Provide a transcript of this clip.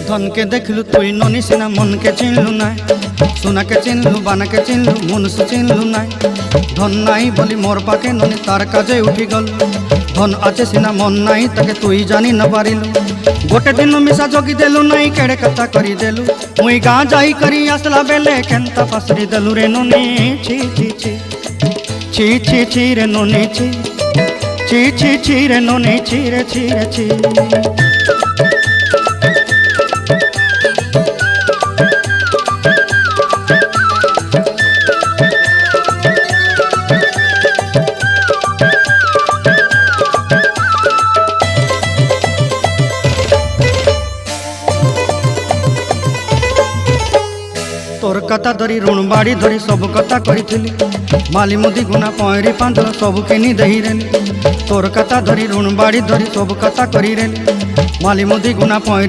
धन के देखलु तुई ननी सिना मन के चिन्हलु ना सोना के चिन्हलु बाना के चिन्हलु मनुष्य चिन्हलु ना धन नाई बोली मोर पाके ननी तार काजे उठी गल धन आचे सिना मन नाई ताके तुई जानी न पारिलु गोटे दिन मिसा जगी देलु नाई केड़े कथा करी देलु मुई गाँ जाई करी आसला बेले केंता पासरी देलु रे ननी छी छी छी छी छी छी रे ननी छी छी छी छी रे ननी छी रे छी रे छी। तोर कथा धरी ऋण बाड़ी धरी सब कथा करी माली मुदी गुना पहरी पांद सब किनी दही रेली तोर कथा धरी ऋण बाड़ी धरी सब कथा करी रेली माली मुदी गुना पहरी